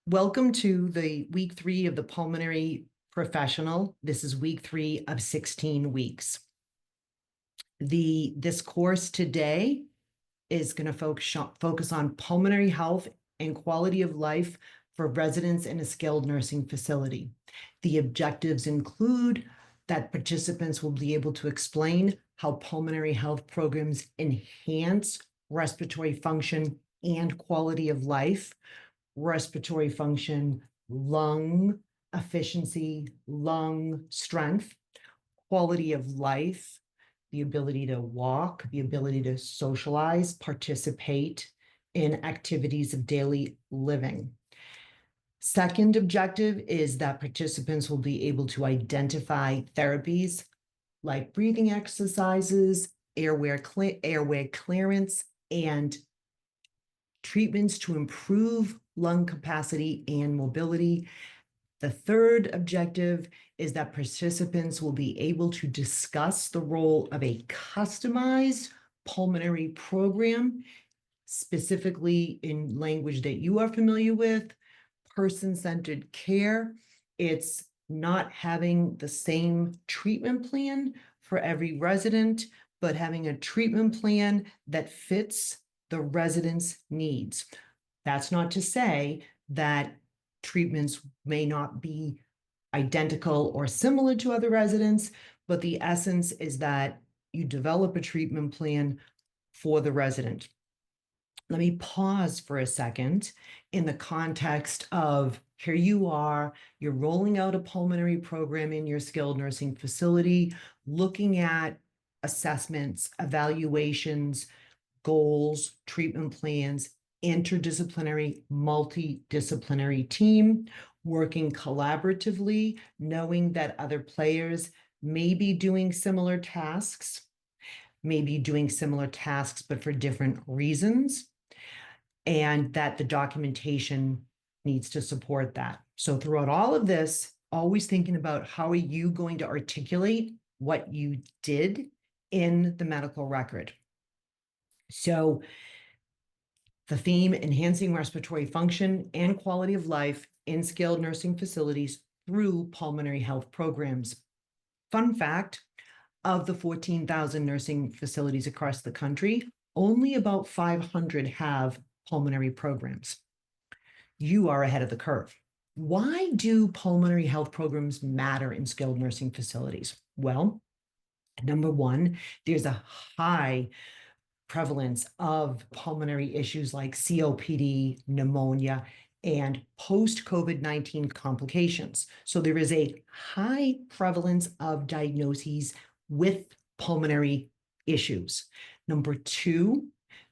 Welcome to the week 3 of the Pulmonary Professional. This is week 3 of 16 weeks. This course today is going to focus on pulmonary health and quality of life for residents in a skilled nursing facility. The objectives include that participants will be able to explain how pulmonary health programs enhance respiratory function and quality of life, respiratory function, lung efficiency, lung strength, quality of life, the ability to walk, the ability to socialize, participate in activities of daily living. Second objective is that participants will be able to identify therapies like breathing exercises, airway clearance, and treatments to improve lung capacity and mobility. The third objective is that participants will be able to discuss the role of a customized pulmonary program, specifically in language that you are familiar with, person-centered care. It's not having the same treatment plan for every resident, but having a treatment plan that fits the resident's needs. That's not to say that treatments may not be identical or similar to other residents, but the essence is that you develop a treatment plan for the resident. Let me pause for a second in the context of here you are, you're rolling out a pulmonary program in your skilled nursing facility, looking at assessments, evaluations, goals, treatment plans, interdisciplinary, multidisciplinary team, working collaboratively, knowing that other players may be doing similar tasks, but for different reasons, and that the documentation needs to support that. So throughout all of this, always thinking about how are you going to articulate what you did in the medical record. So the theme, enhancing respiratory function and quality of life in skilled nursing facilities through pulmonary health programs. Fun fact, of the 14,000 nursing facilities across the country, only about 500 have pulmonary programs. You are ahead of the curve. Why do pulmonary health programs matter in skilled nursing facilities? Well, number one, there's a high prevalence of pulmonary issues like COPD, pneumonia, and post-COVID-19 complications. So there is a high prevalence of diagnoses with pulmonary issues. Number two,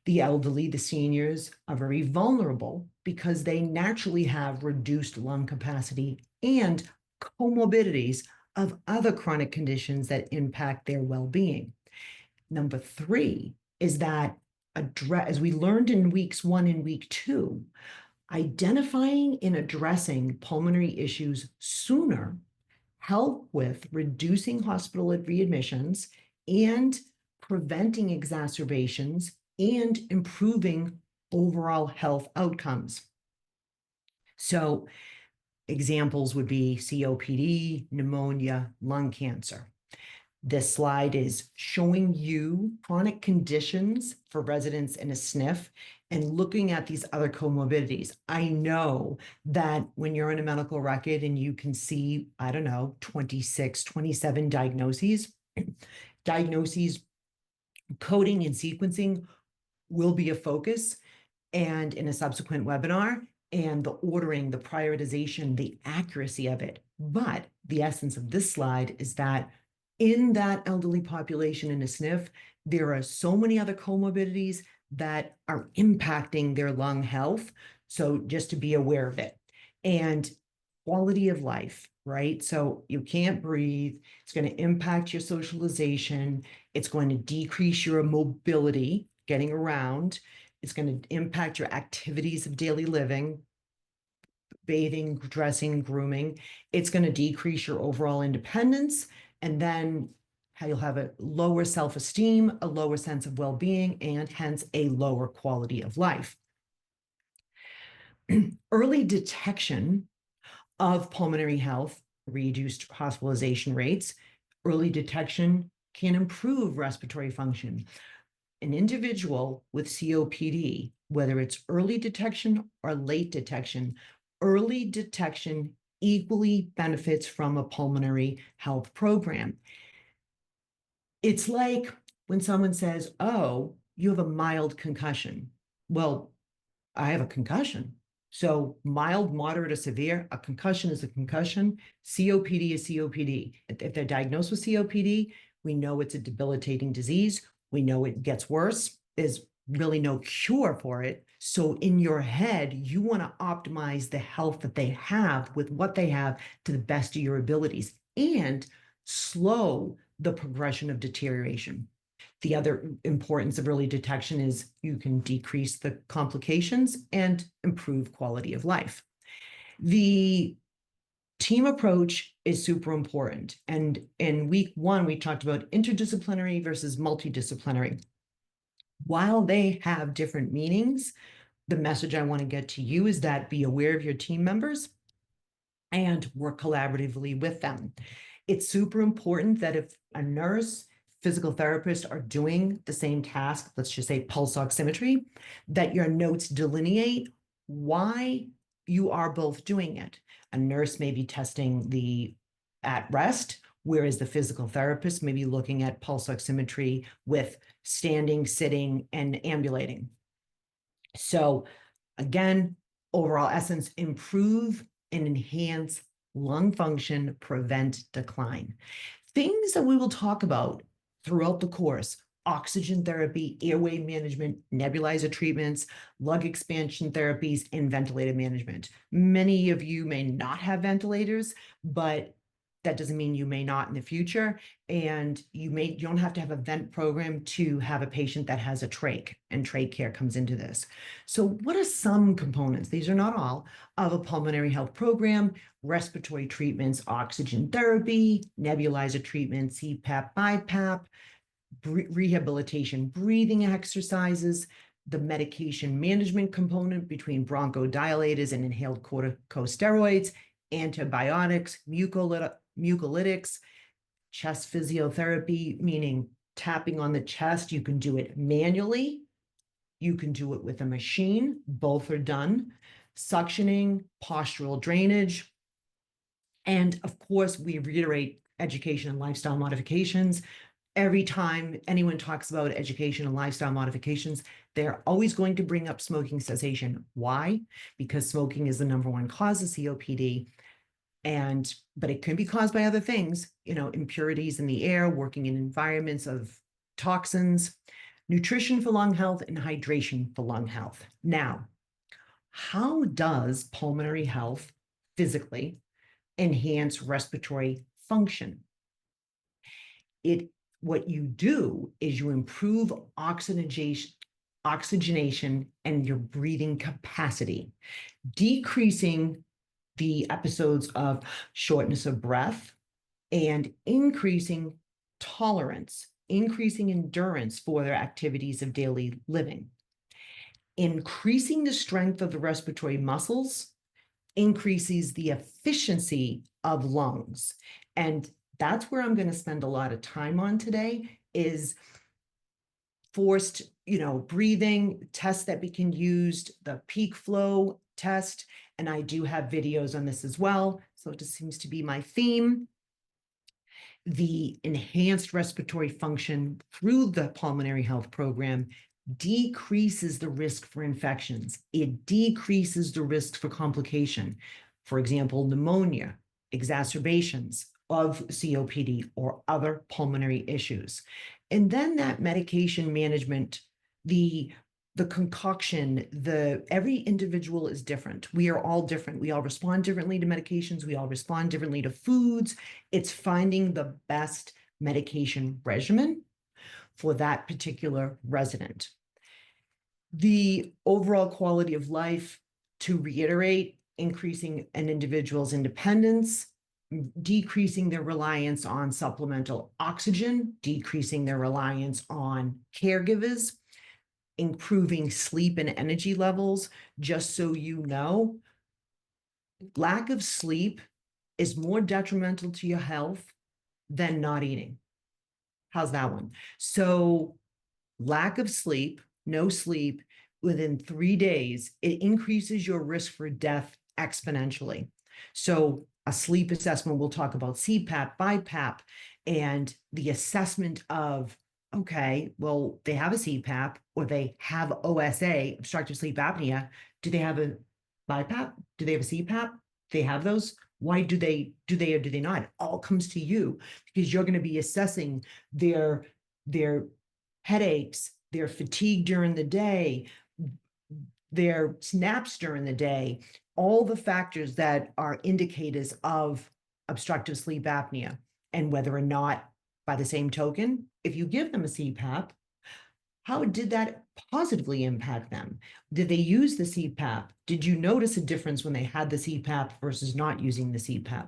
the elderly, the seniors, are very vulnerable because they naturally have reduced lung capacity and comorbidities of other chronic conditions that impact their well-being. Number three is that, as we learned in weeks 1 and week 2, identifying and addressing pulmonary issues sooner help with reducing hospital readmissions and preventing exacerbations and improving overall health outcomes. So examples would be COPD, pneumonia, lung cancer. This slide is showing you chronic conditions for residents in a SNF and looking at these other comorbidities. I know that when you're in a medical record and you can see, 26, 27 diagnoses, coding and sequencing will be a focus and in a subsequent webinar, and the ordering, the prioritization, the accuracy of it. But the essence of this slide is that in that elderly population in a SNF, there are so many other comorbidities that are impacting their lung health. So just to be aware of it. And quality of life, right? So you can't breathe. It's going to impact your socialization. It's going to decrease your mobility, getting around. It's going to impact your activities of daily living, bathing, dressing, grooming. It's going to decrease your overall independence. And then you'll have a lower self-esteem, a lower sense of well-being, and hence a lower quality of life. Early detection of pulmonary health, reduced hospitalization rates. Early detection can improve respiratory function. An individual with COPD, whether it's early detection or late detection, early detection equally benefits from a pulmonary health program. It's like when someone says, "Oh, you have a mild concussion." Well, I have a concussion. So mild, moderate, or severe, a concussion is a concussion. COPD is COPD. If they're diagnosed with COPD, we know it's a debilitating disease. We know it gets worse. There's really no cure for it. So in your head, you want to optimize the health that they have with what they have to the best of your abilities and slow the progression of deterioration. The other importance of early detection is you can decrease the complications and improve quality of life. The team approach is super important. And in week 1, we talked about interdisciplinary versus multidisciplinary. While they have different meanings, the message I want to get to you is that be aware of your team members and work collaboratively with them. It's super important that if a nurse, physical therapist are doing the same task, let's just say pulse oximetry, that your notes delineate why you are both doing it. A nurse may be testing the at rest, whereas the physical therapist may be looking at pulse oximetry with standing, sitting, and ambulating. So again, overall essence, improve and enhance lung function, prevent decline. Things that we will talk about throughout the course: oxygen therapy, airway management, nebulizer treatments, lung expansion therapies, and ventilator management. Many of you may not have ventilators, but that doesn't mean you may not in the future. And you don't have to have a vent program to have a patient that has a trach, and trach care comes into this. So what are some components, these are not all, of a pulmonary health program? Respiratory treatments, oxygen therapy, nebulizer treatment, CPAP, BiPAP, rehabilitation, breathing exercises, the medication management component between bronchodilators and inhaled corticosteroids, antibiotics, mucolytics, chest physiotherapy, meaning tapping on the chest. You can do it manually. You can do it with a machine. Both are done. Suctioning, postural drainage. And of course, we reiterate education and lifestyle modifications. Every time anyone talks about education and lifestyle modifications, they're always going to bring up smoking cessation. Why? Because smoking is the #1 cause of COPD. But it can be caused by other things, impurities in the air, working in environments of toxins, nutrition for lung health, and hydration for lung health. Now, how does pulmonary health physically enhance respiratory function? What you do is you improve oxygenation and your breathing capacity, decreasing the episodes of shortness of breath and increasing tolerance, increasing endurance for their activities of daily living, increasing the strength of the respiratory muscles, increases the efficiency of lungs. And that's where I'm going to spend a lot of time on today, is forced, breathing tests that we can use, the peak flow test. And I do have videos on this as well. So it just seems to be my theme. The enhanced respiratory function through the pulmonary health program decreases the risk for infections. It decreases the risk for complication. For example, pneumonia, exacerbations of COPD or other pulmonary issues. And then that medication management, the concoction, every individual is different. We are all different. We all respond differently to medications. We all respond differently to foods. It's finding the best medication regimen for that particular resident. The overall quality of life, to reiterate, increasing an individual's independence, decreasing their reliance on supplemental oxygen, decreasing their reliance on caregivers, improving sleep and energy levels. Just so you know, lack of sleep is more detrimental to your health than not eating. How's that one? So lack of sleep, no sleep, within 3 days, it increases your risk for death exponentially. So a sleep assessment, we'll talk about CPAP, BiPAP, and the assessment of, okay, well, they have a CPAP or they have OSA, obstructive sleep apnea. Do they have a BiPAP? Do they have a CPAP? They have those. Why do they or do they not? It all comes to you because you're going to be assessing their headaches, their fatigue during the day, their snaps during the day, all the factors that are indicators of obstructive sleep apnea, and whether or not, by the same token, if you give them a CPAP, how did that positively impact them? Did they use the CPAP? Did you notice a difference when they had the CPAP versus not using the CPAP?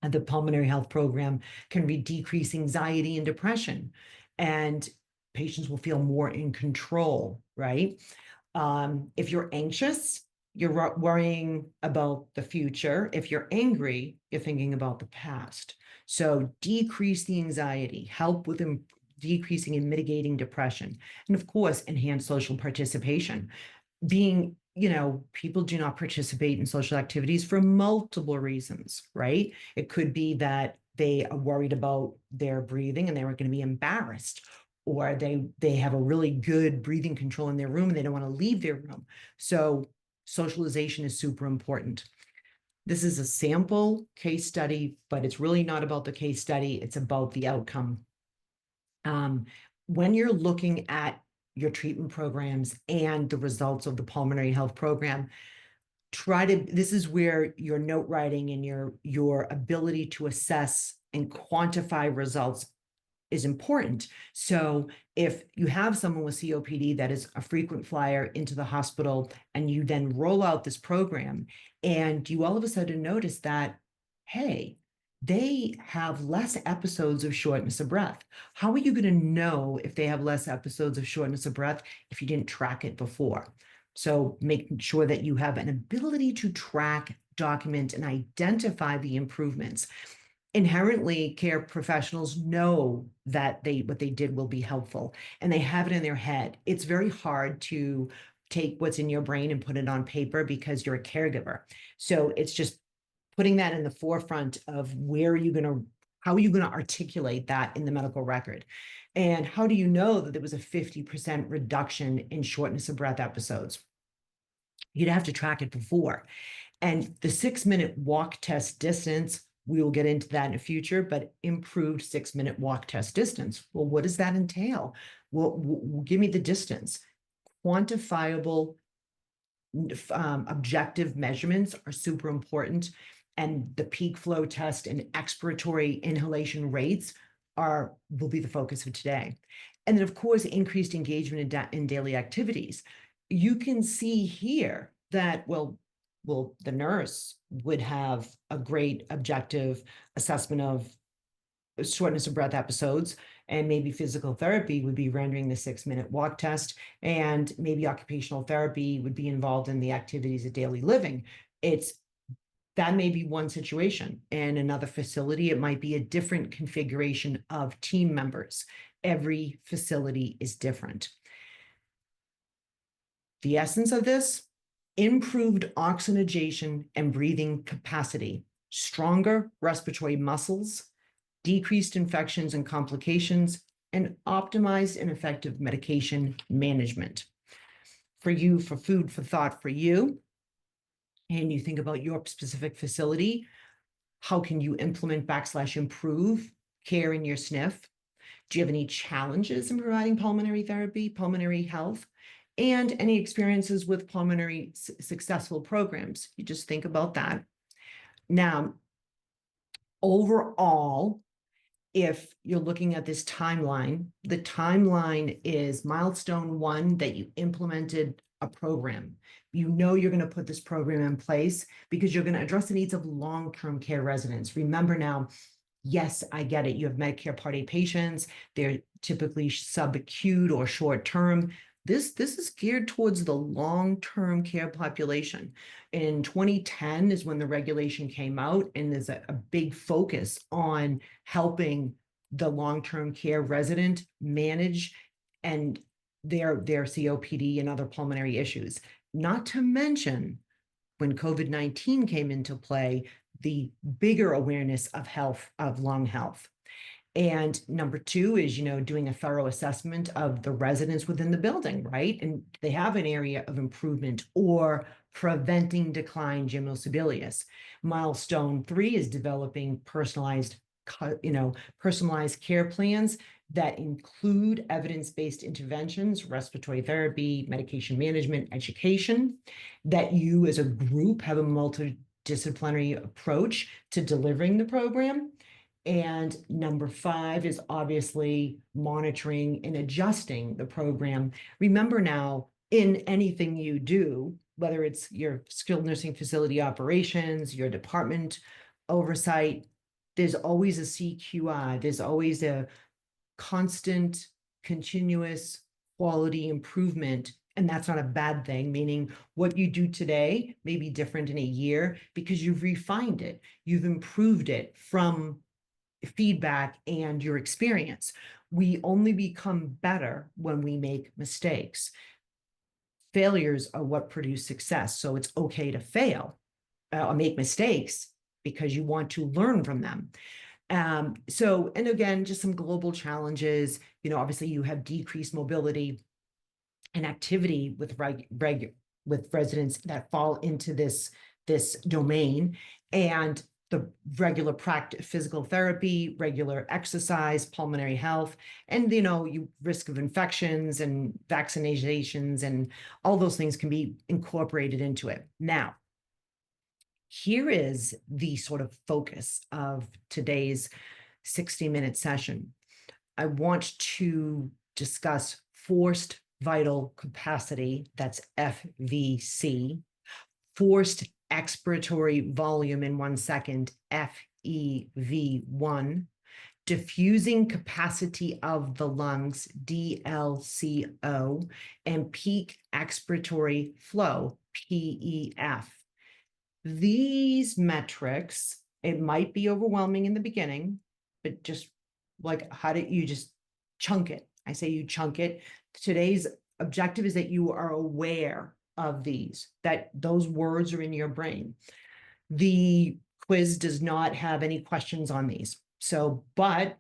And the pulmonary health program can decrease anxiety and depression, and patients will feel more in control, right? If you're anxious, you're worrying about the future. If you're angry, you're thinking about the past. So decrease the anxiety, help with decreasing and mitigating depression, and of course, enhance social participation. People do not participate in social activities for multiple reasons, right? It could be that they are worried about their breathing and they were going to be embarrassed, or they have a really good breathing control in their room and they don't want to leave their room. So socialization is super important. This is a sample case study, but it's really not about the case study. It's about the outcome. When you're looking at your treatment programs and the results of the pulmonary health program, this is where your note writing and your ability to assess and quantify results is important. So if you have someone with COPD that is a frequent flyer into the hospital and you then roll out this program and you all of a sudden notice that, hey, they have less episodes of shortness of breath. How are you going to know if they have less episodes of shortness of breath if you didn't track it before? So making sure that you have an ability to track, document, and identify the improvements. Inherently, care professionals know that what they did will be helpful, and they have it in their head. It's very hard to take what's in your brain and put it on paper because you're a caregiver. So it's just putting that in the forefront of how are you going to articulate that in the medical record? And how do you know that there was a 50% reduction in shortness of breath episodes? You'd have to track it before. And the 6-minute walk test distance, we will get into that in the future, but improved 6-minute walk test distance. Well, what does that entail? Well, give me the distance. Quantifiable, objective measurements are super important. And the peak flow test and expiratory inhalation rates will be the focus of today. And then, of course, increased engagement in daily activities. You can see here that, well, the nurse would have a great objective assessment of shortness of breath episodes, and maybe physical therapy would be rendering the 6-minute walk test, and maybe occupational therapy would be involved in the activities of daily living. That may be one situation. In another facility, it might be a different configuration of team members. Every facility is different. The essence of this: improved oxygenation and breathing capacity, stronger respiratory muscles, decreased infections and complications, and optimized and effective medication management. For food for thought for you, and you think about your specific facility, how can you implement / improve care in your SNF? Do you have any challenges in providing pulmonary therapy, pulmonary health, and any experiences with pulmonary successful programs? You just think about that. Now, overall, if you're looking at this timeline, the timeline is milestone 1, that you implemented a program. You know you're going to put this program in place because you're going to address the needs of long-term care residents. Remember now, yes, I get it. You have Medicare Part A patients. They're typically subacute or short-term. this is geared towards the long-term care population. In 2010 is when the regulation came out, and there's a big focus on helping the long-term care resident manage and their COPD and other pulmonary issues. Not to mention, when COVID-19 came into play, the bigger awareness of health, of lung health. And number two is, doing a thorough assessment of the residents within the building, right? And they have an area of improvement or preventing decline gymnosibelius. Milestone 3 is developing personalized care plans that include evidence-based interventions, respiratory therapy, medication management, education, that you as a group have a multidisciplinary approach to delivering the program. And number 5 is obviously monitoring and adjusting the program. Remember now, in anything you do, whether it's your skilled nursing facility operations, your department oversight, there's always a CQI. There's always a constant, continuous quality improvement. And that's not a bad thing, meaning what you do today may be different in a year because you've refined it. You've improved it from feedback and your experience. We only become better when we make mistakes. Failures are what produce success. So it's okay to fail or make mistakes because you want to learn from them. And again, just some global challenges. Obviously you have decreased mobility and activity with residents that fall into this domain, and the regular practice, physical therapy, regular exercise, pulmonary health, and you risk of infections and vaccinations and all those things can be incorporated into it. Now, here is the sort of focus of today's 60-minute session. I want to discuss forced vital capacity, that's FVC, forced expiratory volume in 1 second, FEV1, diffusing capacity of the lungs, DLCO, and peak expiratory flow, PEF. These metrics, it might be overwhelming in the beginning, but just like, how did you just chunk it? I say you chunk it. Today's objective is that you are aware of these, that those words are in your brain. The quiz does not have any questions on these. So, but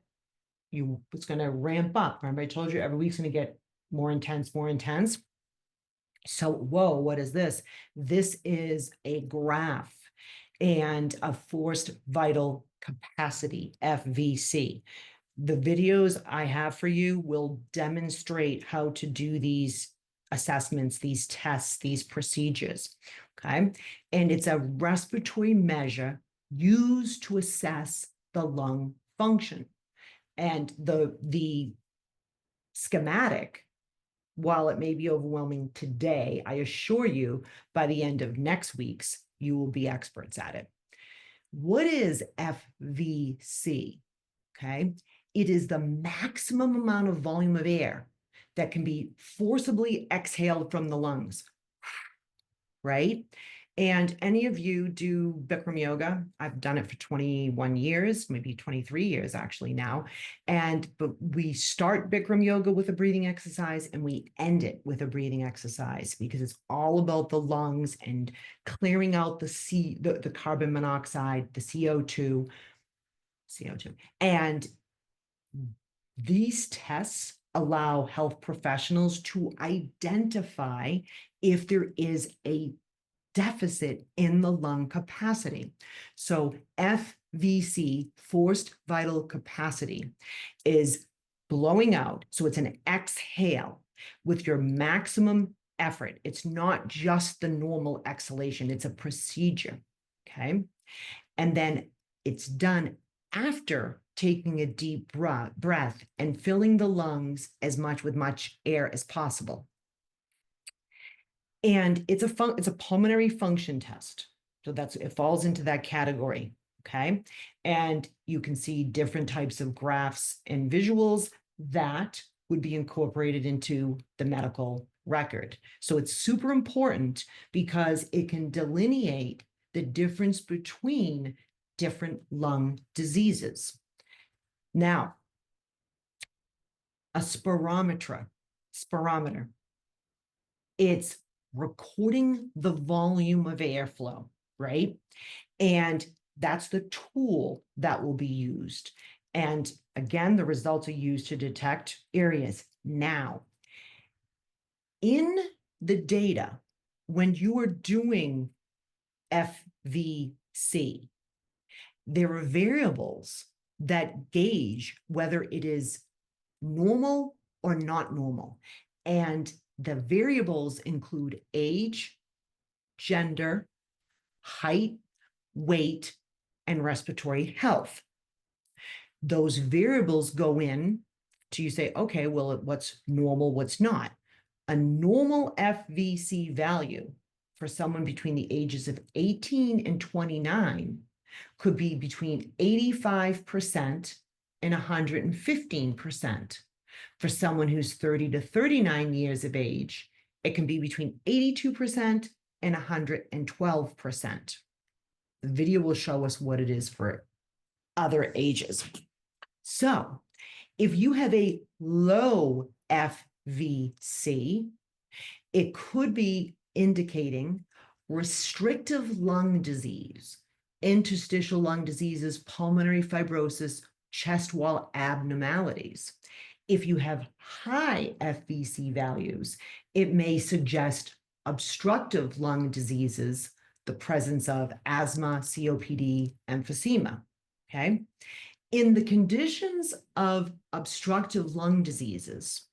it's going to ramp up. Remember, I told you every week's going to get more intense, more intense. So, whoa, what is this? This is a graph and a forced vital capacity, FVC. The videos I have for you will demonstrate how to do these assessments, these tests, these procedures, okay? And it's a respiratory measure used to assess the lung function. And the schematic, while it may be overwhelming today, I assure you by the end of next week's, you will be experts at it. What is FVC? Okay, it is the maximum amount of volume of air that can be forcibly exhaled from the lungs, right? And any of you do Bikram yoga? I've done it for 21 years, maybe 23 years actually now. But we start Bikram yoga with a breathing exercise and we end it with a breathing exercise because it's all about the lungs and clearing out the carbon monoxide, the CO2. And these tests allow health professionals to identify if there is a deficit in the lung capacity. So FVC, forced vital capacity, is blowing out. So it's an exhale with your maximum effort. It's not just the normal exhalation. It's a procedure, okay? And then it's done after taking a deep breath and filling the lungs with much air as possible. And it's a pulmonary function test. So it falls into that category, okay? And you can see different types of graphs and visuals that would be incorporated into the medical record. So it's super important because it can delineate the difference between different lung diseases. Now, a spirometer, it's recording the volume of airflow, right? And that's the tool that will be used. And again, the results are used to detect areas. Now, in the data, when you are doing FVC, there are variables that gauge whether it is normal or not normal. And the variables include age, gender, height, weight, and respiratory health. Those variables go in to you say, okay, well, what's normal, what's not? A normal FVC value for someone between the ages of 18 and 29 could be between 85% and 115%. For someone who's 30 to 39 years of age, it can be between 82% and 112%. The video will show us what it is for other ages. So if you have a low FVC, it could be indicating restrictive lung disease, interstitial lung diseases, pulmonary fibrosis, chest wall abnormalities. If you have high FVC values, it may suggest obstructive lung diseases, the presence of asthma, COPD, emphysema, okay? In the conditions of obstructive lung diseases,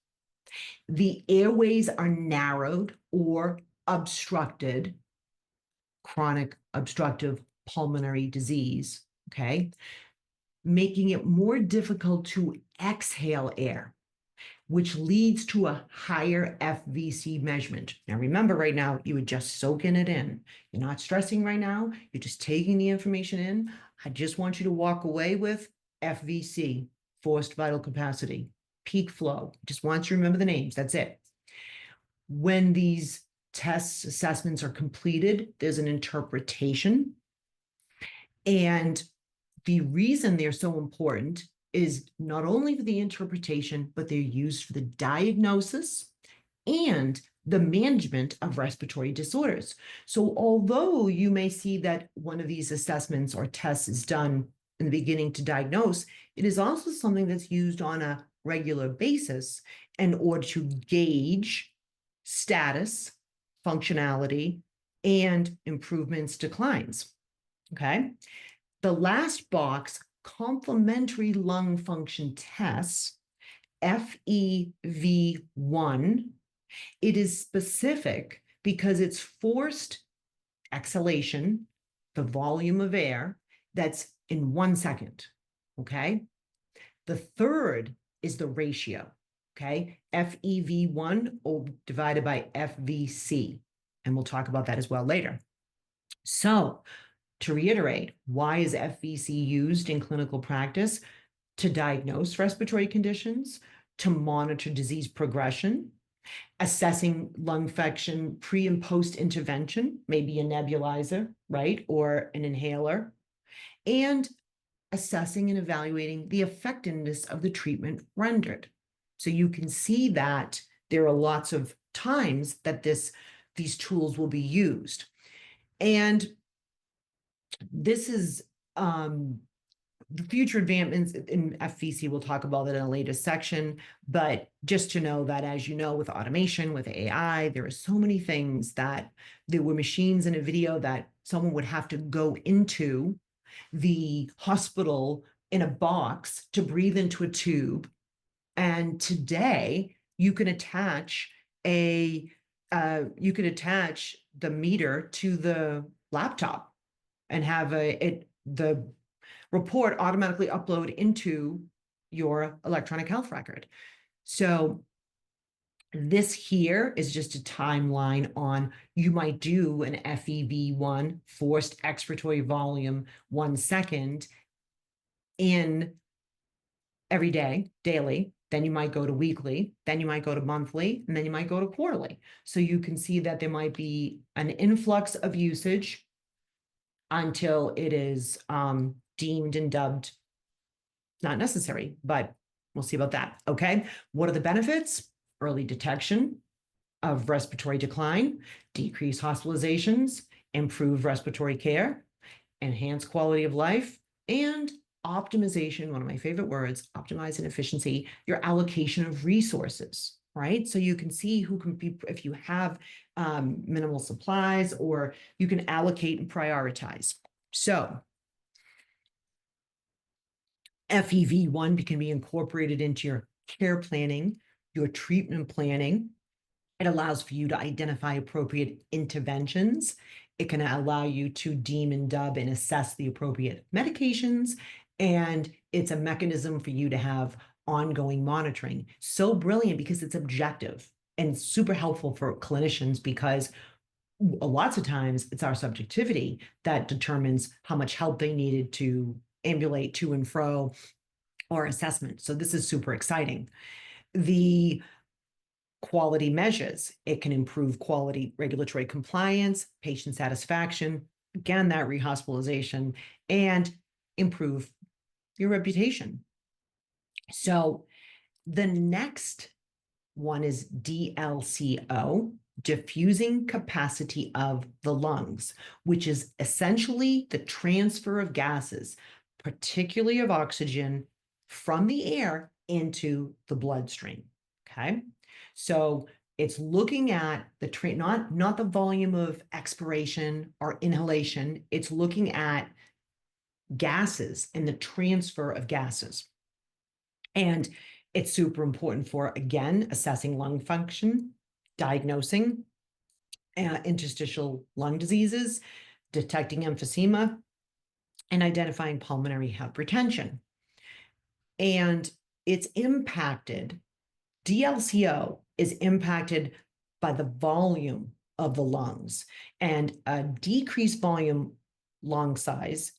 the airways are narrowed or obstructed, chronic obstructive pulmonary disease, okay, making it more difficult to exhale air, which leads to a higher FVC measurement. Now, remember right now, you were just soaking it in. You're not stressing right now. You're just taking the information in. I just want you to walk away with FVC, forced vital capacity, peak flow. Just want you to remember the names. That's it. When these tests, assessments are completed, there's an interpretation. And the reason they're so important is not only for the interpretation, but they're used for the diagnosis and the management of respiratory disorders. So although you may see that one of these assessments or tests is done in the beginning to diagnose, it is also something that's used on a regular basis in order to gauge status, functionality, and improvements, declines, okay? The last box, complementary lung function tests, FEV1, it is specific because it's forced exhalation, the volume of air, that's in 1 second, okay? The third is the ratio, okay? FEV1 divided by FVC, and we'll talk about that as well later. So, to reiterate, why is FVC used in clinical practice? To diagnose respiratory conditions, to monitor disease progression, assessing lung function pre and post intervention, maybe a nebulizer, right, or an inhaler, and assessing and evaluating the effectiveness of the treatment rendered. So you can see that there are lots of times that these tools will be used. And this is the future advancements in FVC. We'll talk about that in a later section, but just to know that, as you know, with automation, with AI, there are so many things that there were machines in a video that someone would have to go into the hospital in a box to breathe into a tube. And today you can attach the meter to the laptop and have the report automatically upload into your electronic health record. So this here is just a timeline on, you might do an FEV1, forced expiratory volume, 1 second, in every day, daily, then you might go to weekly, then you might go to monthly, and then you might go to quarterly. So you can see that there might be an influx of usage until it is deemed and dubbed not necessary, but we'll see about that. Okay. What are the benefits? Early detection of respiratory decline, decrease hospitalizations, improve respiratory care, enhance quality of life, and optimization, one of my favorite words, optimize and efficiency, your allocation of resources, right? So you can see who can be, if you have minimal supplies, or you can allocate and prioritize. So FEV1 can be incorporated into your care planning, your treatment planning. It allows for you to identify appropriate interventions. It can allow you to deem and dub and assess the appropriate medications. And it's a mechanism for you to have ongoing monitoring. So brilliant because it's objective and super helpful for clinicians, because lots of times it's our subjectivity that determines how much help they needed to ambulate to and fro or assessment. So this is super exciting. The quality measures, it can improve quality regulatory compliance, patient satisfaction, again, that rehospitalization, and improve your reputation. So the next one is DLCO, diffusing capacity of the lungs, which is essentially the transfer of gases, particularly of oxygen, from the air into the bloodstream. Okay. So it's looking at the not the volume of expiration or inhalation. It's looking at gases and the transfer of gases. And it's super important for, again, assessing lung function, diagnosing interstitial lung diseases, detecting emphysema, and identifying pulmonary hypertension. And it's impacted, DLCO is impacted by the volume of the lungs, and a decreased volume lung size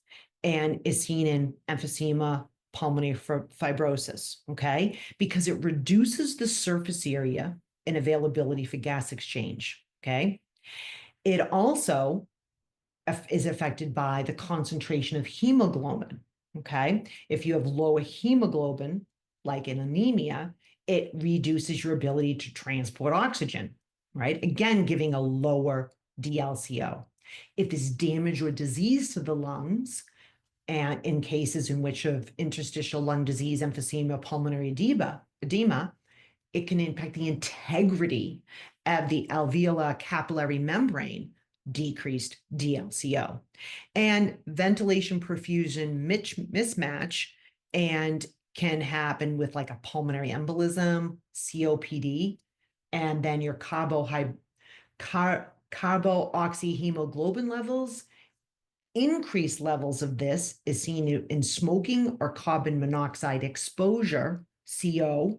and is seen in emphysema, pulmonary fibrosis, okay? Because it reduces the surface area and availability for gas exchange, okay? It also is affected by the concentration of hemoglobin, okay? If you have lower hemoglobin, like in anemia, it reduces your ability to transport oxygen, right? Again, giving a lower DLCO. If there's damage or disease to the lungs, and in cases in which of interstitial lung disease, emphysema, pulmonary edema, it can impact the integrity of the alveolar capillary membrane, decreased DLCO. And ventilation perfusion mismatch and can happen with like a pulmonary embolism, COPD, and then your carboxyhemoglobin levels. Increased levels of this is seen in smoking or carbon monoxide exposure, CO,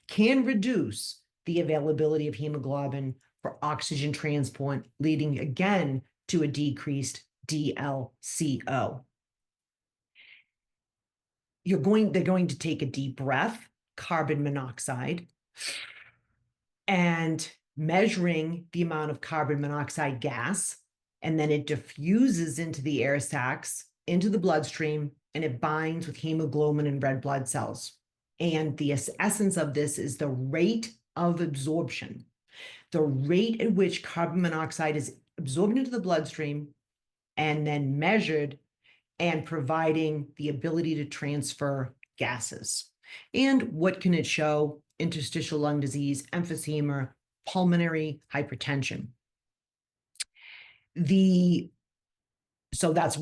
can reduce the availability of hemoglobin for oxygen transport, leading again to a decreased DLCO. They're going to take a deep breath, carbon monoxide, and measuring the amount of carbon monoxide gas, and then it diffuses into the air sacs, into the bloodstream, and it binds with hemoglobin and red blood cells. And the essence of this is the rate of absorption, the rate at which carbon monoxide is absorbed into the bloodstream and then measured and providing the ability to transfer gases. And what can it show? Interstitial lung disease, emphysema, pulmonary hypertension. So that's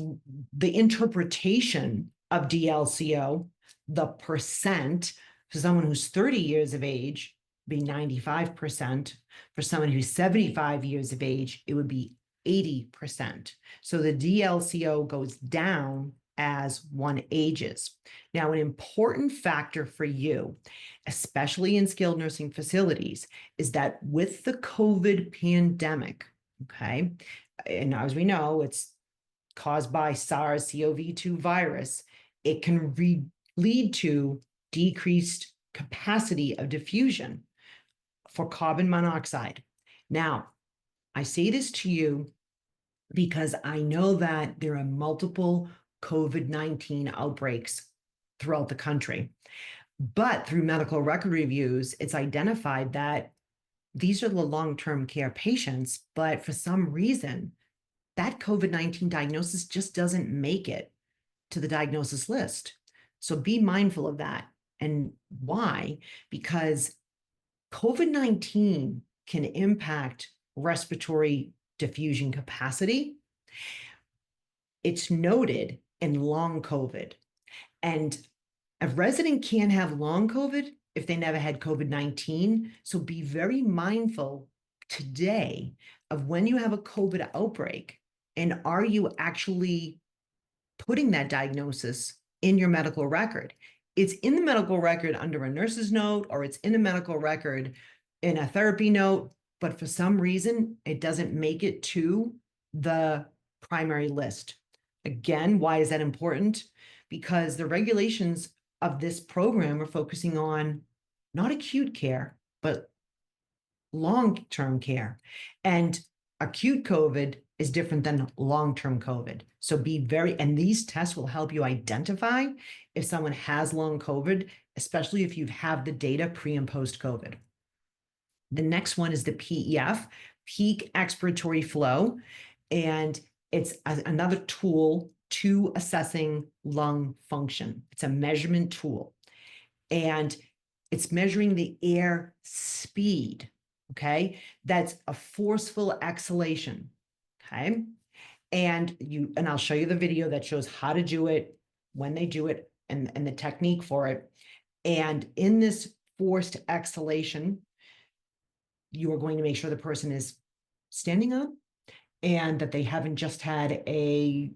the interpretation of DLCO, the percent. For someone who's 30 years of age, be 95%. For someone who's 75 years of age, it would be 80%. So the DLCO goes down as one ages. Now, an important factor for you, especially in skilled nursing facilities, is that with the COVID pandemic, okay, and as we know, it's caused by SARS-CoV-2 virus, it can lead to decreased capacity of diffusion for carbon monoxide. Now, I say this to you because I know that there are multiple COVID-19 outbreaks throughout the country. But through medical record reviews, it's identified that these are the long-term care patients, but for some reason, that COVID-19 diagnosis just doesn't make it to the diagnosis list. So be mindful of that. And why? Because COVID-19 can impact respiratory diffusion capacity. It's noted in long COVID. And a resident can't have long COVID if they never had COVID-19. So be very mindful today of when you have a COVID outbreak, and are you actually putting that diagnosis in your medical record? It's in the medical record under a nurse's note, or it's in the medical record in a therapy note, but for some reason, it doesn't make it to the primary list. Again, why is that important? Because the regulations of this program are focusing on not acute care, but long-term care. And acute COVID is different than long-term COVID. So be very, and these tests will help you identify if someone has long COVID, especially if you have the data pre and post COVID. The next one is the PEF, peak expiratory flow. And it's another tool to assessing lung function. It's a measurement tool. And it's measuring the air speed, okay? That's a forceful exhalation, okay? And I'll show you the video that shows how to do it, when they do it, and the technique for it. And in this forced exhalation, you are going to make sure the person is standing up and that they haven't just had a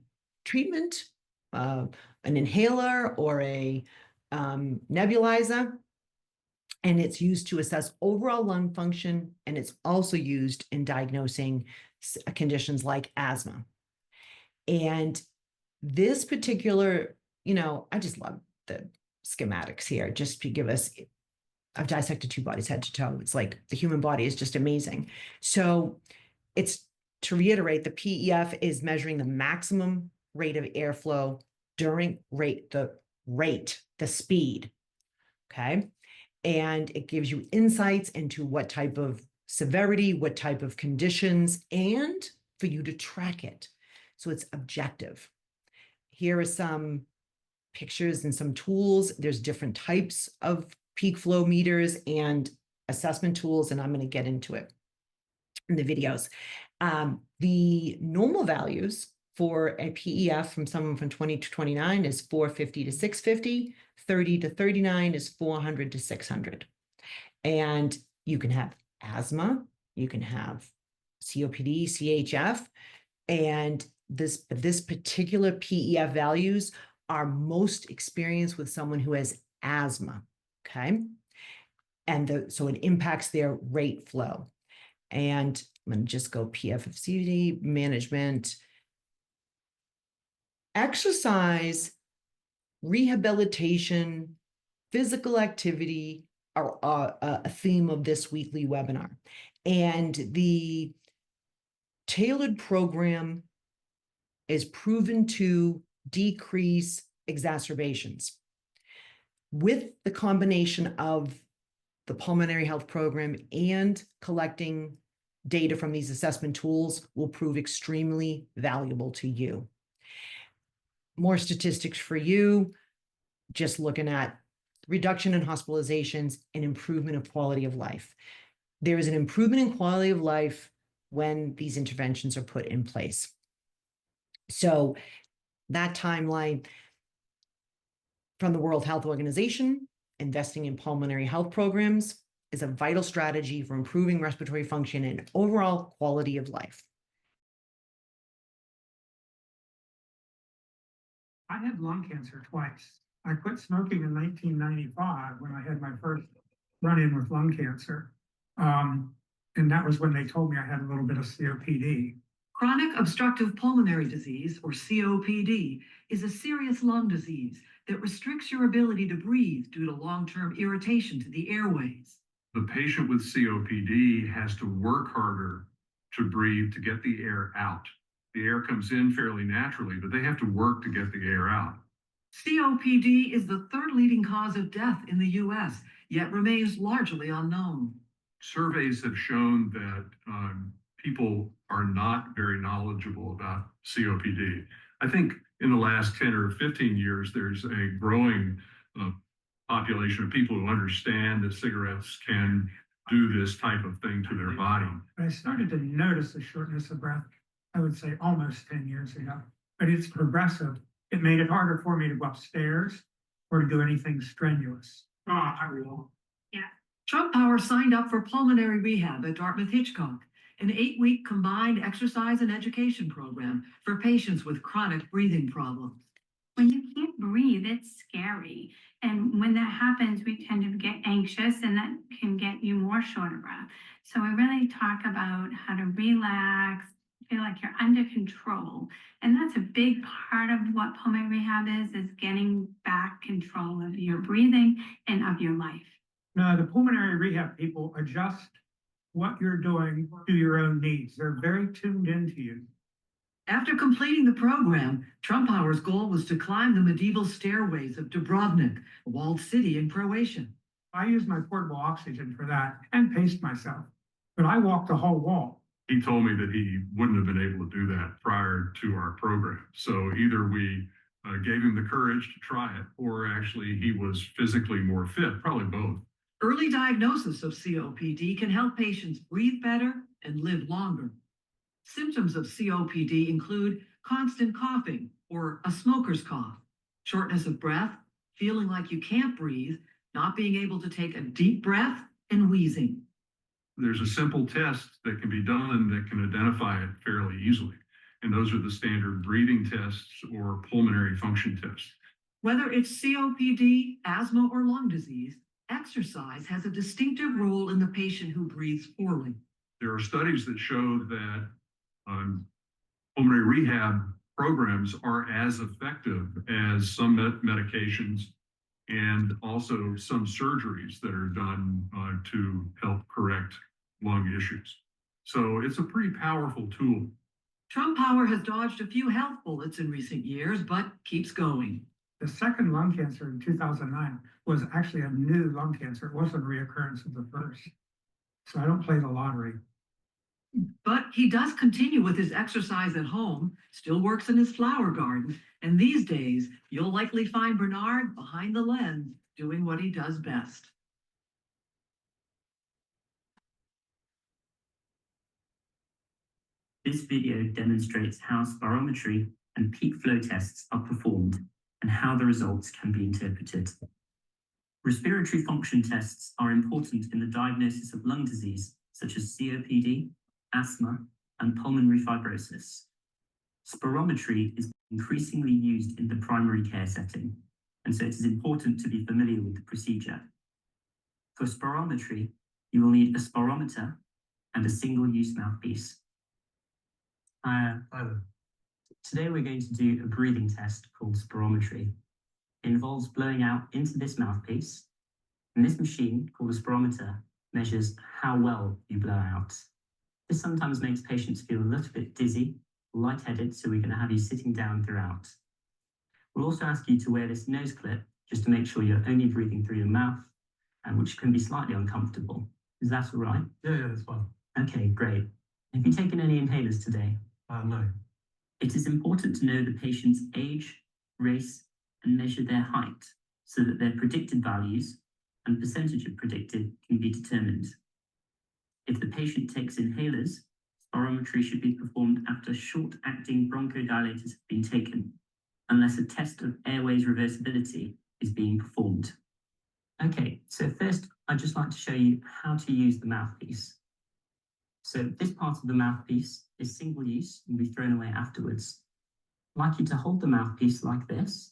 treatment, an inhaler or a nebulizer. And it's used to assess overall lung function, and it's also used in diagnosing conditions like asthma. And this particular, I just love the schematics here, just to give us, I've dissected 2 bodies head to toe. It's like the human body is just amazing. So it's, to reiterate, the PEF is measuring the maximum rate of airflow during the speed, okay? And it gives you insights into what type of severity, what type of conditions, and for you to track it. So it's objective. Here are some pictures and some tools. There's different types of peak flow meters and assessment tools, and I'm going to get into it in the videos. The normal values for a PEF from someone from 20 to 29 is 450 to 650, 30 to 39 is 400 to 600. And you can have asthma, you can have COPD, CHF, and this particular PEF values are most experienced with someone who has asthma, okay? And so it impacts their rate flow. And I'm going to just go PFFCD management. Exercise, rehabilitation, physical activity are a theme of this weekly webinar. And the tailored program is proven to decrease exacerbations. With the combination of the pulmonary health program and collecting data from these assessment tools will prove extremely valuable to you. More statistics for you, just looking at reduction in hospitalizations and improvement of quality of life. There is an improvement in quality of life when these interventions are put in place. So that timeline from the World Health Organization, investing in pulmonary health programs is a vital strategy for improving respiratory function and overall quality of life. I had lung cancer twice. I quit smoking in 1995 when I had my first run-in with lung cancer. And that was when they told me I had a little bit of COPD. Chronic obstructive pulmonary disease, or COPD, is a serious lung disease that restricts your ability to breathe due to long-term irritation to the airways. The patient with COPD has to work harder to breathe to get the air out. The air comes in fairly naturally, but they have to work to get the air out. COPD is the third leading cause of death in the US, yet remains largely unknown. Surveys have shown that people are not very knowledgeable about COPD. I think in the last 10 or 15 years, there's a growing population of people who understand that cigarettes can do this type of thing to their body. I started to notice the shortness of breath, I would say almost 10 years ago, but it's progressive. It made it harder for me to go upstairs or to do anything strenuous. I will. Trump Power signed up for pulmonary rehab at Dartmouth-Hitchcock, an 8-week combined exercise and education program for patients with chronic breathing problems. When you can't breathe, it's scary. And when that happens, we tend to get anxious, and that can get you more short of breath. So we really talk about how to relax, feel like you're under control. And that's a big part of what pulmonary rehab is getting back control of your breathing and of your life. Now, the pulmonary rehab people adjust what you're doing to your own needs. They're very tuned into you. After completing the program, Trump Power's goal was to climb the medieval stairways of Dubrovnik, a walled city in Croatia. I used my portable oxygen for that and paced myself, but I walked the whole wall. He told me that he wouldn't have been able to do that prior to our program. So either we gave him the courage to try it, or actually he was physically more fit, probably both. Early diagnosis of COPD can help patients breathe better and live longer. Symptoms of COPD include constant coughing or a smoker's cough, shortness of breath, feeling like you can't breathe, not being able to take a deep breath, and wheezing. There's a simple test that can be done that can identify it fairly easily. And those are the standard breathing tests or pulmonary function tests. Whether it's COPD, asthma, or lung disease, exercise has a distinctive role in the patient who breathes poorly. There are studies that show that pulmonary rehab programs are as effective as some medications and also some surgeries that are done to help correct lung issues. So it's a pretty powerful tool. Trump Power has dodged a few health bullets in recent years, but keeps going. The second lung cancer in 2009 was actually a new lung cancer. It wasn't a reoccurrence of the first. So I don't play the lottery. But he does continue with his exercise at home, still works in his flower garden, and these days, you'll likely find Bernard behind the lens doing what he does best. This video demonstrates how spirometry and peak flow tests are performed and how the results can be interpreted. Respiratory function tests are important in the diagnosis of lung disease, such as COPD, asthma, and pulmonary fibrosis. Spirometry is increasingly used in the primary care setting, and so it is important to be familiar with the procedure. For spirometry, you will need a spirometer and a single-use mouthpiece. Today we're going to do a breathing test called spirometry. It involves blowing out into this mouthpiece, and this machine, called a spirometer, measures how well you blow out. This sometimes makes patients feel a little bit dizzy, lightheaded, so we're going to have you sitting down throughout. We'll also ask you to wear this nose clip just to make sure you're only breathing through your mouth, and which can be slightly uncomfortable. Is that all right? Yeah, that's fine. Okay, great. Have you taken any inhalers today? No. It is important to know the patient's age, race, and measure their height so that their predicted values and percentage of predicted can be determined. If the patient takes inhalers, spirometry should be performed after short-acting bronchodilators have been taken, unless a test of airways reversibility is being performed. Okay, so first I'd just like to show you how to use the mouthpiece. So this part of the mouthpiece is single use and will be thrown away afterwards. I'd like you to hold the mouthpiece like this,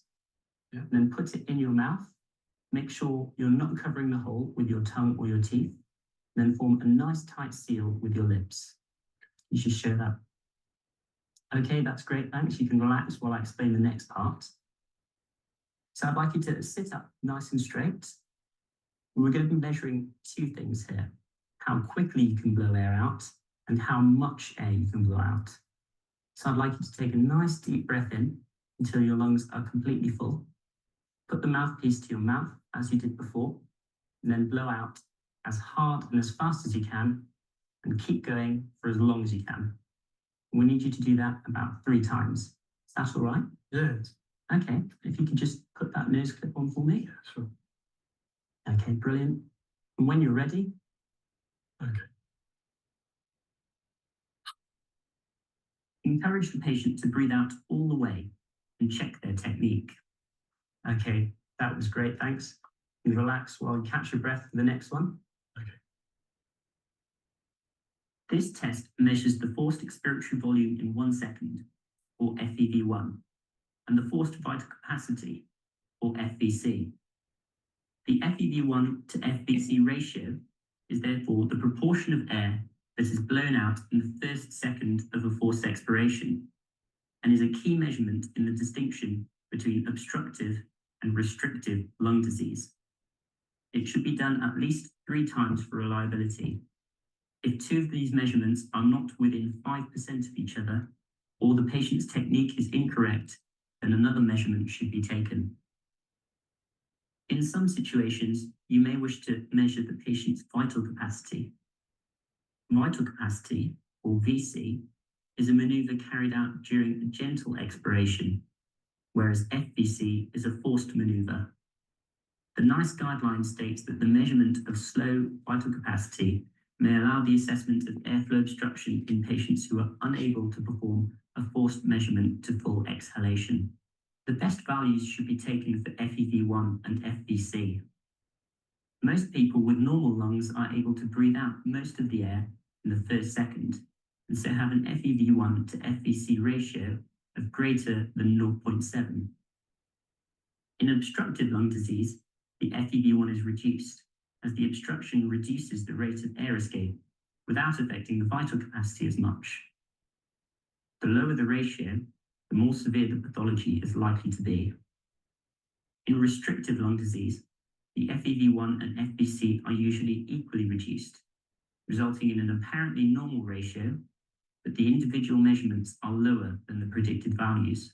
and then put it in your mouth. Make sure you're not covering the hole with your tongue or your teeth, and then form a nice tight seal with your lips. You should show that. Okay, that's great, thanks. You can relax while I explain the next part. So I'd like you to sit up nice and straight. We're going to be measuring two things here: how quickly you can blow air out and how much air you can blow out. So I'd like you to take a nice deep breath in until your lungs are completely full. Put the mouthpiece to your mouth as you did before, and then blow out as hard and as fast as you can, and keep going for as long as you can. We need you to do that about 3 times. Is that all right? Yes. Okay, if you could just put that nose clip on for me. Yeah, sure. Okay, brilliant. And when you're ready, Okay. encourage the patient to breathe out all the way and check their technique. Okay, that was great, thanks. You relax while you catch your breath for the next one. Okay. This test measures the forced expiratory volume in 1 second, or FEV1, and the forced vital capacity, or FVC. The FEV1 to FVC ratio is therefore the proportion of air that is blown out in the first second of a forced expiration, and is a key measurement in the distinction between obstructive and restrictive lung disease. It should be done at least 3 times for reliability. If 2 of these measurements are not within 5% of each other, or the patient's technique is incorrect, then another measurement should be taken. In some situations, you may wish to measure the patient's vital capacity. Vital capacity, or VC, is a maneuver carried out during a gentle expiration, whereas FVC is a forced maneuver. The NICE guideline states that the measurement of slow vital capacity may allow the assessment of airflow obstruction in patients who are unable to perform a forced measurement to full exhalation. The best values should be taken for FEV1 and FVC. Most people with normal lungs are able to breathe out most of the air in the first second, and so have an FEV1 to FVC ratio of greater than 0.7. In obstructive lung disease, the FEV1 is reduced, as the obstruction reduces the rate of air escape without affecting the vital capacity as much. The lower the ratio, the more severe the pathology is likely to be. In restrictive lung disease, the FEV1 and FVC are usually equally reduced, resulting in an apparently normal ratio, but the individual measurements are lower than the predicted values.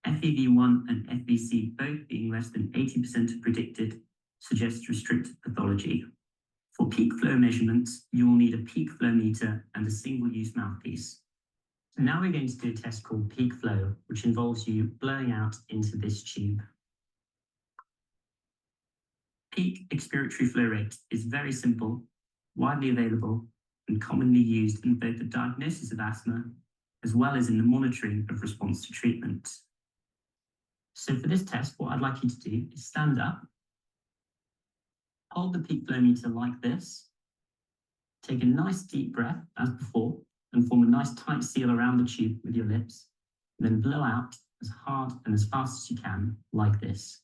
FEV1 and FVC both being less than 80% of predicted suggests restricted pathology. For peak flow measurements, you will need a peak flow meter and a single-use mouthpiece. So now we're going to do a test called peak flow, which involves you blowing out into this tube. Peak expiratory flow rate is very simple, widely available, and commonly used in both the diagnosis of asthma as well as in the monitoring of response to treatment. So for this test, what I'd like you to do is stand up, hold the peak flow meter like this, take a nice deep breath as before, and form a nice tight seal around the tube with your lips, and then blow out as hard and as fast as you can, like this.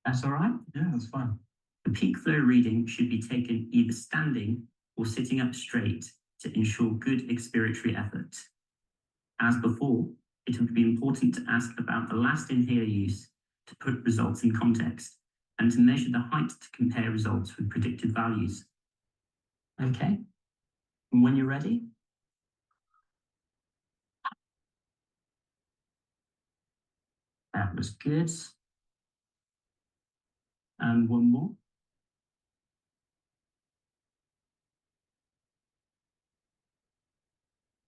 That's all right? Yeah, that's fine. The peak flow reading should be taken either standing or sitting up straight to ensure good expiratory effort. As before, it would be important to ask about the last inhaler use to put results in context and to measure the height to compare results with predicted values. Okay, and when you're ready, that was good. And one more.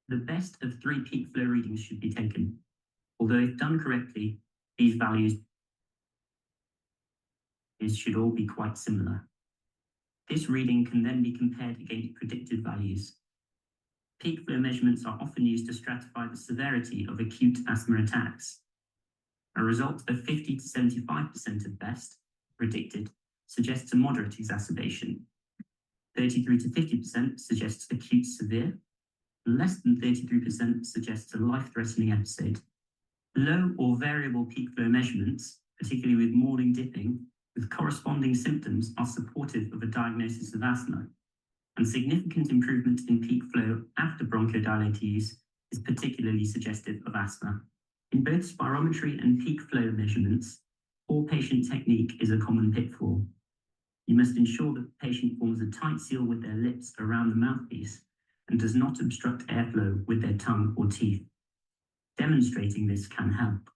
The best of 3 peak flow readings should be taken, although if done correctly, these values should all be quite similar. This reading can then be compared against predicted values. Peak flow measurements are often used to stratify the severity of acute asthma attacks. A result of 50 to 75% at best, predicted, suggests a moderate exacerbation. 33 to 50% suggests acute severe. Less than 33% suggests a life-threatening episode. Low or variable peak flow measurements, particularly with morning dipping, with corresponding symptoms, are supportive of a diagnosis of asthma. and significant improvement in peak flow after bronchodilator use is particularly suggestive of asthma. In both spirometry and peak flow measurements, poor patient technique is a common pitfall. You must ensure that the patient forms a tight seal with their lips around the mouthpiece and does not obstruct airflow with their tongue or teeth. Demonstrating this can help.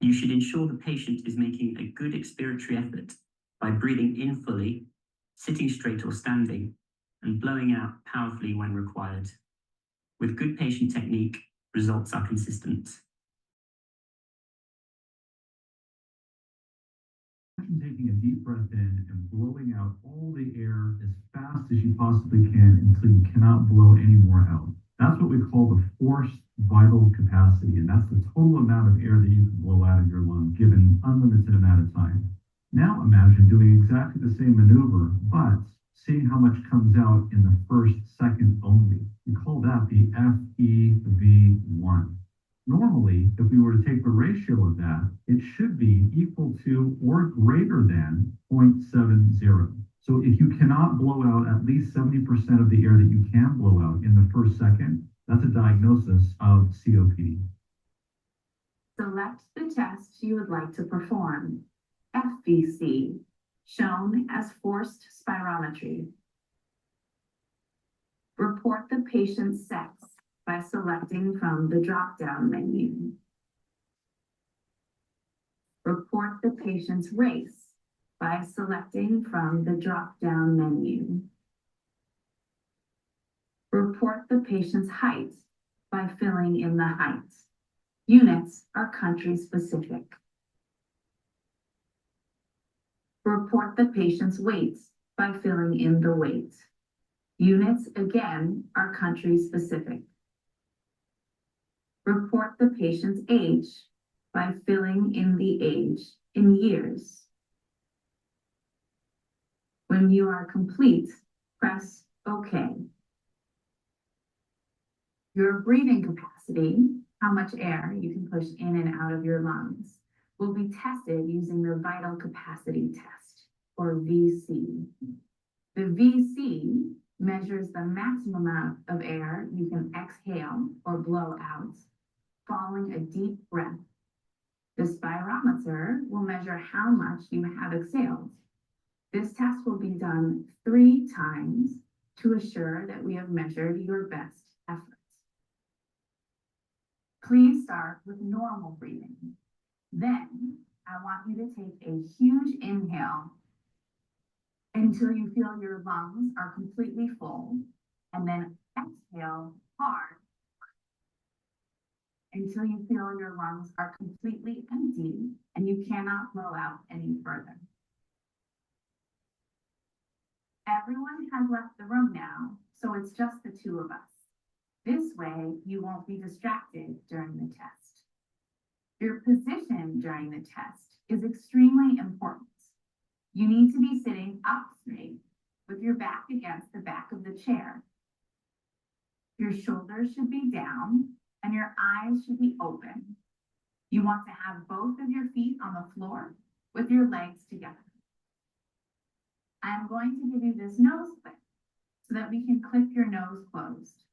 You should ensure the patient is making a good expiratory effort by breathing in fully, sitting straight or standing, and blowing out powerfully when required. With good patient technique, results are consistent. Imagine taking a deep breath in and blowing out all the air as fast as you possibly can until you cannot blow any more out. That's what we call the forced vital capacity, and that's the total amount of air that you can blow out of your lung given an unlimited amount of time. Now imagine doing exactly the same maneuver, but seeing how much comes out in the first second only. We call that the FEV1. Normally, if we were to take the ratio of that, it should be equal to or greater than 0.70. So if you cannot blow out at least 70% of the air that you can blow out in the first second, that's a diagnosis of COPD. Select the test you would like to perform. FVC, shown as forced spirometry. Report the patient's sex by selecting from the drop-down menu. Report the patient's race by selecting from the drop-down menu. Report the patient's height by filling in the height. Units are country-specific. Report the patient's weight by filling in the weight. Units, again, are country-specific. Report the patient's age by filling in the age in years. When you are complete, press OK. Your breathing capacity, how much air you can push in and out of your lungs, will be tested using the vital capacity test, or VC. The VC measures the maximum amount of air you can exhale or blow out following a deep breath. The spirometer will measure how much you have exhaled. This test will be done 3 times to assure that we have measured your best efforts. Please start with normal breathing. Then, I want you to take a huge inhale until you feel your lungs are completely full, and then exhale hard until you feel your lungs are completely empty and you cannot blow out any further. Everyone has left the room now, so it's just the 2 of us. This way, you won't be distracted during the test. Your position during the test is extremely important. You need to be sitting up straight with your back against the back of the chair. Your shoulders should be down and your eyes should be open. You want to have both of your feet on the floor with your legs together. I'm going to give you this nose clip so that we can clip your nose closed.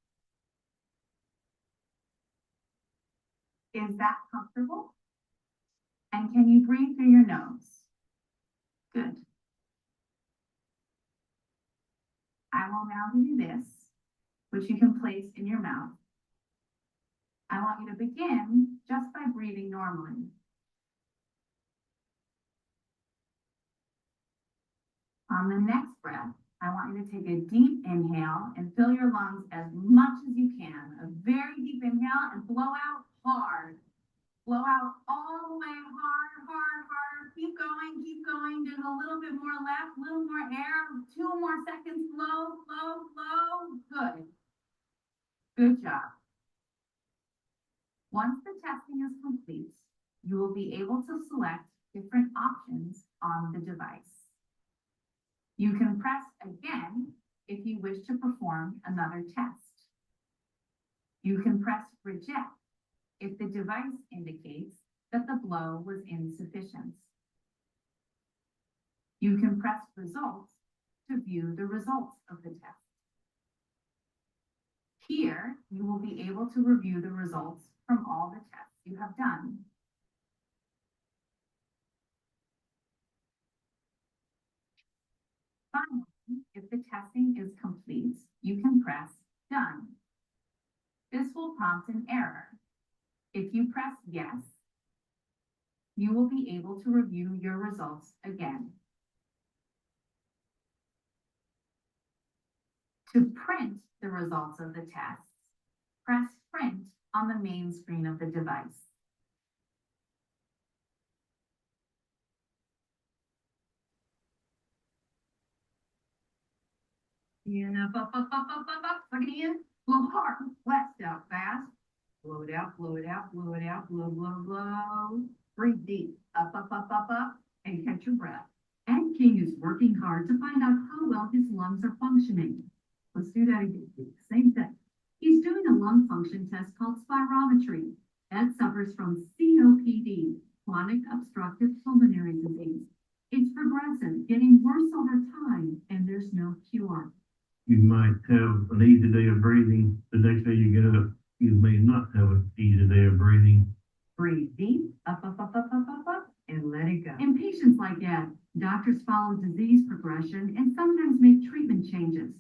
Is that comfortable? And can you breathe through your nose? Good. I will now give you this, which you can place in your mouth. I want you to begin just by breathing normally. On the next breath, I want you to take a deep inhale and fill your lungs as much as you can. A very deep inhale and blow out hard. Blow out all the way hard, hard, hard. Keep going, keep going. There's a little bit more left, a little more air. 2 more seconds. Blow, blow, blow. Good. Good job. Once the testing is complete, you will be able to select different options on the device. You can press again if you wish to perform another test. You can press reject if the device indicates that the blow was insufficient. You can press results to view the results of the test. Here, you will be able to review the results from all the tests you have done. Finally, if the testing is complete, you can press Done. This will prompt an error. If you press Yes, you will be able to review your results again. To print the results of the tests, press Print on the main screen of the device. And up, again. Blow hard, blast out fast. Blow it out, blow it out, blow it out, blow, blow, blow. Breathe deep, up, and catch your breath. Ed King is working hard to find out how well his lungs are functioning. Let's do that again. Same thing. He's doing a lung function test called spirometry. Ed suffers from COPD, chronic obstructive pulmonary disease. It's progressive, getting worse over time, and there's no cure. You might have an easy day of breathing. The next day you get up, you may not have an easy day of breathing. Breathe deep, up, and let it go. In patients like Ed, doctors follow disease progression and sometimes make treatment changes.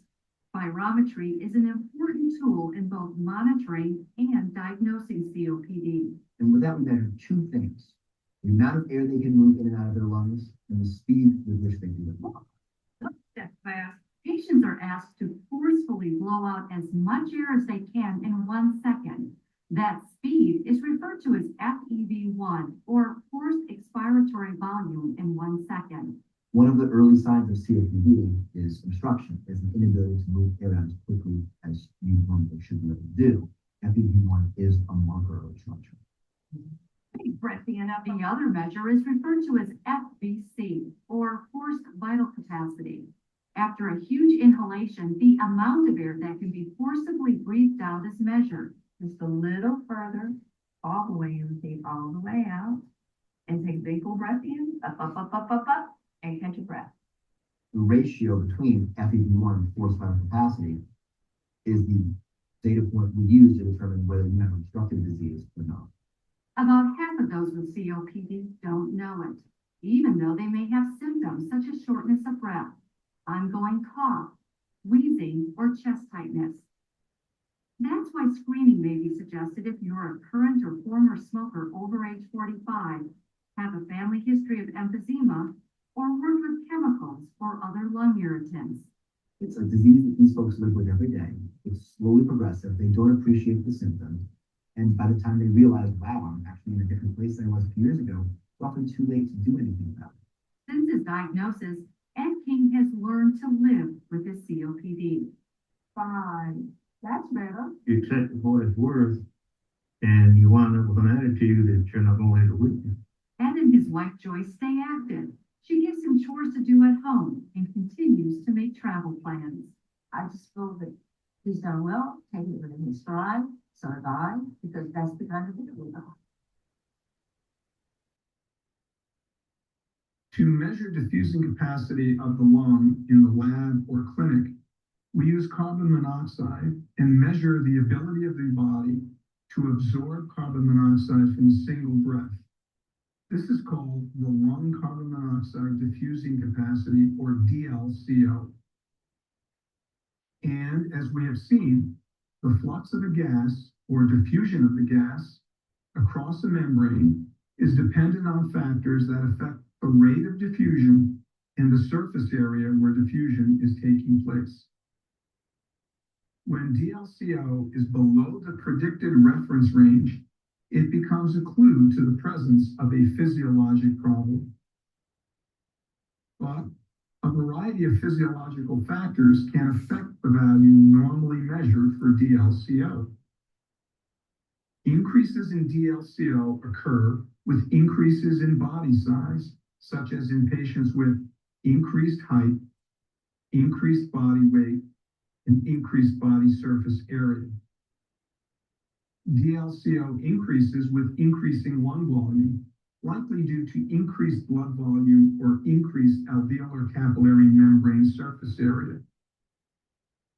Spirometry is an important tool in both monitoring and diagnosing COPD. And with that, we measure two things: the amount of air they can move in and out of their lungs and the speed with which they do it. Step fast. Patients are asked to forcefully blow out as much air as they can in 1 second. That speed is referred to as FEV1, or forced expiratory volume in 1 second. One of the early signs of COPD is obstruction, is an inability to move air out as quickly as you normally should be able to do. FEV1 is a marker of obstruction. Big breath in. The other measure is referred to as FVC, or forced vital capacity. After a huge inhalation, the amount of air that can be forcibly breathed out is measured. Just a little further, all the way in, deep, all the way out. And take a big full breath in, up, and catch your breath. The ratio between FEV1 and forced vital capacity is the data point we use to determine whether you have obstructive disease or not. About half of those with COPD don't know it, even though they may have symptoms such as shortness of breath, ongoing cough, wheezing, or chest tightness. That's why screening may be suggested if you're a current or former smoker over age 45, have a family history of emphysema, or work with chemicals or other lung irritants. It's a disease that these folks live with every day. It's slowly progressive. They don't appreciate the symptoms. And by the time they realize, wow, I'm actually in a different place than I was a few years ago, it's often too late to do anything about it. Since his diagnosis, Ed King has learned to live with his COPD. Fine, that's better. You accept it for what it's worth, and you wind up with an attitude that you're not going to let it weaken. Ed and his wife Joyce stay active. She gives him chores to do at home and continues to make travel plans. I just feel that he's done well, taking it within his stride, so have I, because that's the kind of thing we are. To measure diffusing capacity of the lung in the lab or clinic, we use carbon monoxide and measure the ability of the body to absorb carbon monoxide from a single breath. This is called the lung carbon monoxide diffusing capacity, or DLCO. And as we have seen, the flux of a gas or diffusion of the gas across a membrane is dependent on factors that affect the rate of diffusion and the surface area where diffusion is taking place. When DLCO is below the predicted reference range, it becomes a clue to the presence of a physiologic problem. But a variety of physiological factors can affect the value normally measured for DLCO. Increases in DLCO occur with increases in body size, such as in patients with increased height, increased body weight, and increased body surface area. DLCO increases with increasing lung volume, likely due to increased blood volume or increased alveolar capillary membrane surface area.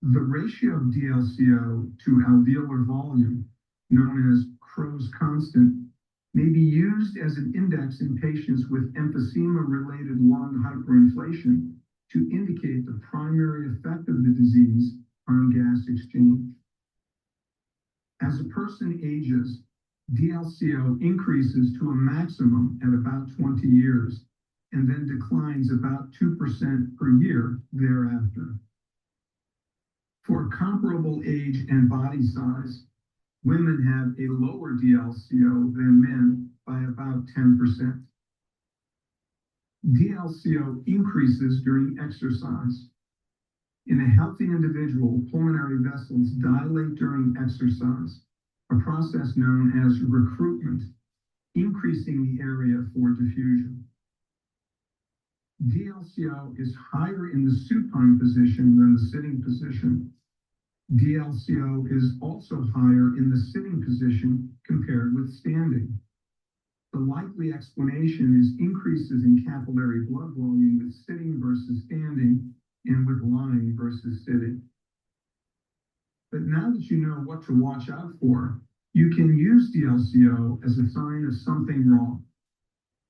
The ratio of DLCO to alveolar volume, known as Crow's constant, may be used as an index in patients with emphysema-related lung hyperinflation to indicate the primary effect of the disease on gas exchange. As a person ages, DLCO increases to a maximum at about 20 years and then declines about 2% per year thereafter. For comparable age and body size, women have a lower DLCO than men by about 10%. DLCO increases during exercise. In a healthy individual, pulmonary vessels dilate during exercise, a process known as recruitment, increasing the area for diffusion. DLCO is higher in the supine position than the sitting position. DLCO is also higher in the sitting position compared with standing. The likely explanation is increases in capillary blood volume with sitting versus standing and with lying versus sitting. But now that you know what to watch out for, you can use DLCO as a sign of something wrong.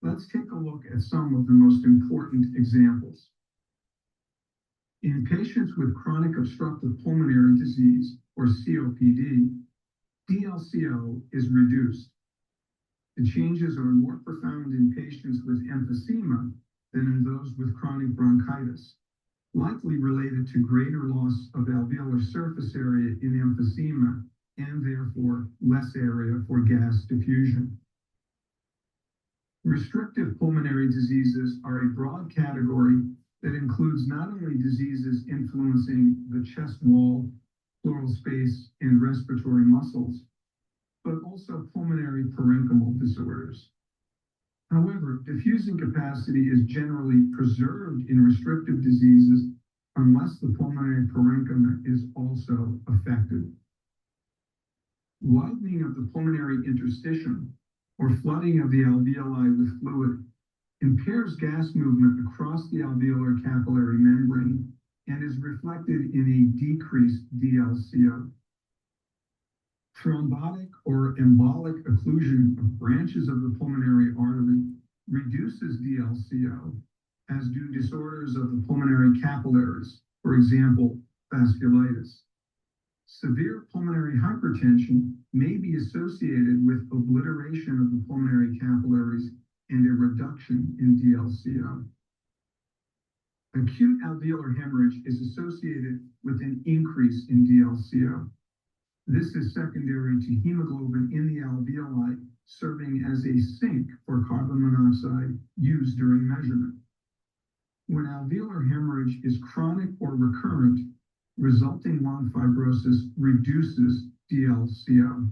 Let's take a look at some of the most important examples. In patients with chronic obstructive pulmonary disease, or COPD, DLCO is reduced. The changes are more profound in patients with emphysema than in those with chronic bronchitis, likely related to greater loss of alveolar surface area in emphysema and therefore less area for gas diffusion. Restrictive pulmonary diseases are a broad category that includes not only diseases influencing the chest wall, pleural space, and respiratory muscles, but also pulmonary parenchymal disorders. However, diffusing capacity is generally preserved in restrictive diseases unless the pulmonary parenchyma is also affected. Widening of the pulmonary interstitium, or flooding of the alveoli with fluid, impairs gas movement across the alveolar capillary membrane and is reflected in a decreased DLCO. Thrombotic or embolic occlusion of branches of the pulmonary artery reduces DLCO, as do disorders of the pulmonary capillaries, for example, vasculitis. Severe pulmonary hypertension may be associated with obliteration of the pulmonary capillaries and a reduction in DLCO. Acute alveolar hemorrhage is associated with an increase in DLCO. This is secondary to hemoglobin in the alveoli, serving as a sink for carbon monoxide used during measurement. When alveolar hemorrhage is chronic or recurrent, resulting lung fibrosis reduces DLCO.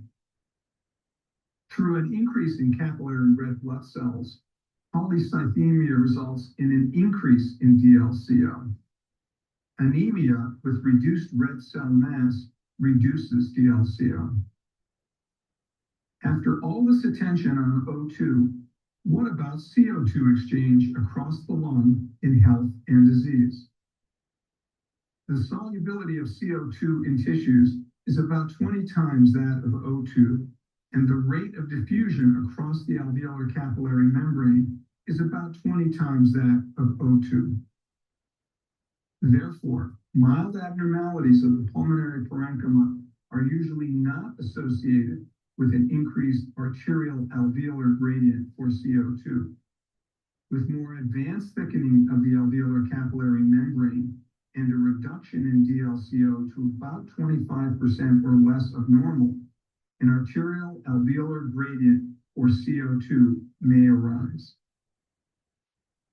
Through an increase in capillary red blood cells, polycythemia results in an increase in DLCO. Anemia with reduced red cell mass reduces DLCO. After all this attention on O2, what about CO2 exchange across the lung in health and disease? The solubility of CO2 in tissues is about 20 times that of O2, and the rate of diffusion across the alveolar capillary membrane is about 20 times that of O2. Therefore, mild abnormalities of the pulmonary parenchyma are usually not associated with an increased arterial alveolar gradient for CO2. With more advanced thickening of the alveolar capillary membrane and a reduction in DLCO to about 25% or less of normal, an arterial alveolar gradient for CO2 may arise.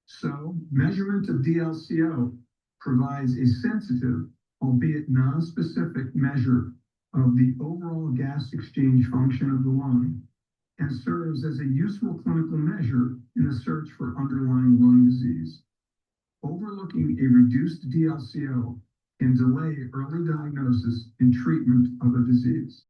So, measurement of DLCO provides a sensitive, albeit non-specific measure of the overall gas exchange function of the lung and serves as a useful clinical measure in the search for underlying lung disease. Overlooking a reduced DLCO can delay early diagnosis and treatment of a disease.